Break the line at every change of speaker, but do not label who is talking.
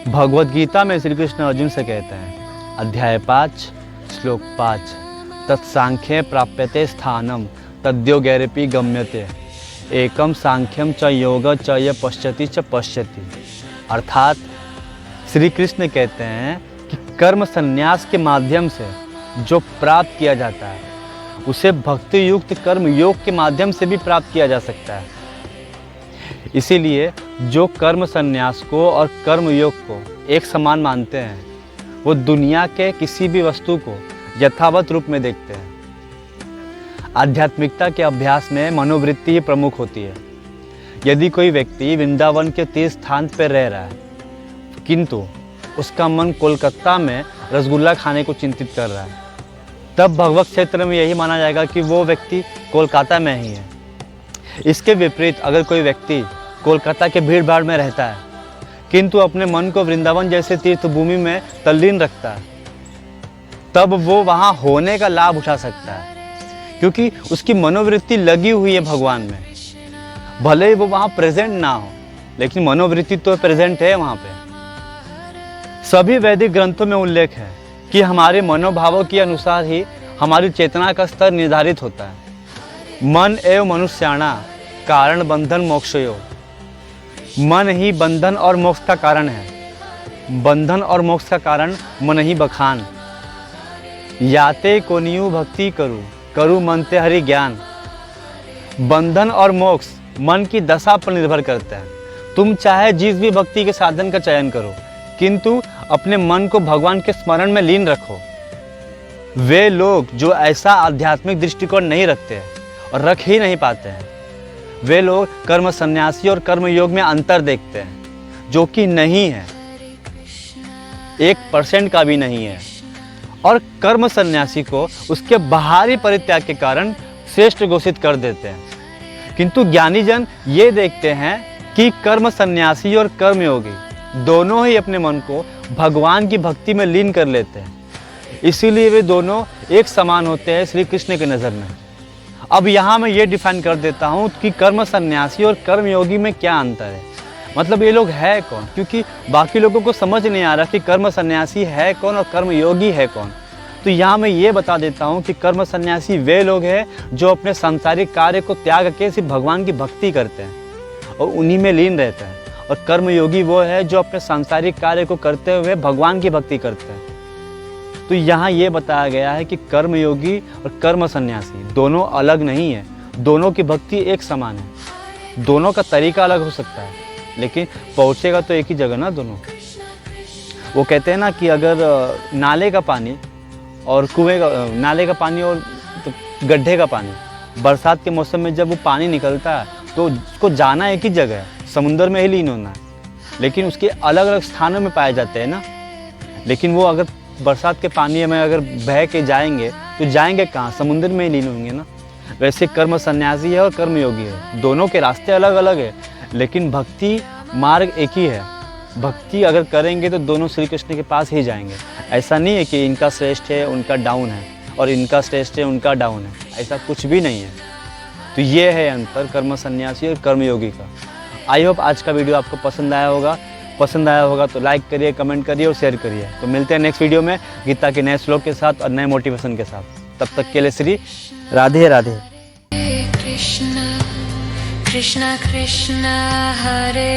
भगवद गीता में श्री कृष्ण अर्जुन से कहते हैं, अध्याय 5 श्लोक 5, तत्सांख्ये प्राप्यते स्थानम तद्योगैरपि गम्यते एकम सांख्यम च योग च य पश्यति च पश्यति। अर्थात श्री कृष्ण कहते हैं कि कर्म संन्यास के माध्यम से जो प्राप्त किया जाता है उसे भक्ति युक्त कर्म योग के माध्यम से भी प्राप्त किया जा सकता है। इसीलिए जो कर्म संन्यास को और कर्म योग को एक समान मानते हैं वो दुनिया के किसी भी वस्तु को यथावत रूप में देखते हैं। आध्यात्मिकता के अभ्यास में मनोवृत्ति ही प्रमुख होती है। यदि कोई व्यक्ति वृंदावन के तीर्थ स्थान पर रह रहा है किंतु उसका मन कोलकाता में रसगुल्ला खाने को चिंतित कर रहा है, तब भगवत क्षेत्र में यही माना जाएगा कि वो व्यक्ति कोलकाता में ही है। इसके विपरीत अगर कोई व्यक्ति कोलकाता के भीड़ भाड़ में रहता है किंतु अपने मन को वृंदावन जैसे तीर्थ भूमि में तल्लीन रखता है, तब वो वहाँ होने का लाभ उठा सकता है, क्योंकि उसकी मनोवृत्ति लगी हुई है भगवान में। भले ही वो वहाँ प्रेजेंट ना हो लेकिन मनोवृत्ति तो प्रेजेंट है वहाँ पे। सभी वैदिक ग्रंथों में उल्लेख है कि हमारे मनोभावों के अनुसार ही हमारी चेतना का स्तर निर्धारित होता है। मन एवं मनुष्याणा कारण बंधन मोक्षयो। मन ही बंधन और मोक्ष का कारण है। बंधन और मोक्ष का कारण मन ही बखान। याते कोनियु भक्ति करू करू मनते हरि ज्ञान। बंधन और मोक्ष मन की दशा पर निर्भर करता है। तुम चाहे जिस भी भक्ति के साधन का चयन करो किंतु अपने मन को भगवान के स्मरण में लीन रखो। वे लोग जो ऐसा आध्यात्मिक दृष्टिकोण नहीं रखते और रख ही नहीं पाते हैं, वे लोग कर्म सन्यासी और कर्म योग में अंतर देखते हैं जो कि नहीं है, 1% का भी नहीं है, और कर्म सन्यासी को उसके बाहरी परित्याग के कारण श्रेष्ठ घोषित कर देते हैं। किंतु ज्ञानी जन ये देखते हैं कि कर्म सन्यासी और कर्म योगी दोनों ही अपने मन को भगवान की भक्ति में लीन कर लेते हैं, इसीलिए वे दोनों एक समान होते हैं श्री कृष्ण की नज़र में। अब यहाँ मैं ये डिफाइन कर देता हूँ कि कर्म सन्यासी और कर्म योगी में क्या अंतर है, मतलब ये लोग है कौन, क्योंकि बाकी लोगों को समझ नहीं आ रहा कि कर्म सन्यासी है कौन और कर्म योगी है कौन। तो यहाँ मैं ये बता देता हूँ कि कर्म सन्यासी वे लोग हैं जो अपने सांसारिक कार्य को त्याग के सिर्फ भगवान की भक्ति करते हैं और उन्हीं में लीन रहते हैं, और कर्म योगी वो है जो अपने सांसारिक कार्य को करते हुए भगवान की भक्ति करते हैं। तो यहाँ ये बताया गया है कि कर्म योगी और कर्म सन्यासी दोनों अलग नहीं है, दोनों की भक्ति एक समान है। दोनों का तरीका अलग हो सकता है लेकिन पहुँचेगा तो एक ही जगह ना दोनों। वो कहते हैं ना कि अगर नाले का पानी और कुएं का, नाले का पानी और तो गड्ढे का पानी, बरसात के मौसम में जब वो पानी निकलता है तो उसको जाना एक ही जगह है, समुद्र में ही लीन होना है, लेकिन उसके अलग अलग स्थानों में पाए जाते हैं ना। लेकिन वो अगर बरसात के पानी में अगर बह के जाएंगे तो जाएंगे कहाँ, समुद्र में ही लीन होंगे ना। वैसे कर्म सन्यासी है और कर्म योगी है, दोनों के रास्ते अलग अलग है लेकिन भक्ति मार्ग एक ही है। भक्ति अगर करेंगे तो दोनों श्री कृष्ण के पास ही जाएंगे। ऐसा नहीं है कि इनका श्रेष्ठ है उनका डाउन है और इनका श्रेष्ठ है उनका डाउन है, ऐसा कुछ भी नहीं है। तो ये है अंतर कर्म सन्यासी और कर्म योगी का। आई होप आज का वीडियो आपको पसंद आया होगा तो लाइक करिए, कमेंट करिए और शेयर करिए। तो मिलते हैं नेक्स्ट वीडियो में गीता के नए श्लोक के साथ और नए मोटिवेशन के साथ। तब तक के लिए श्री राधे राधे।
कृष्ण कृष्ण कृष्ण हरे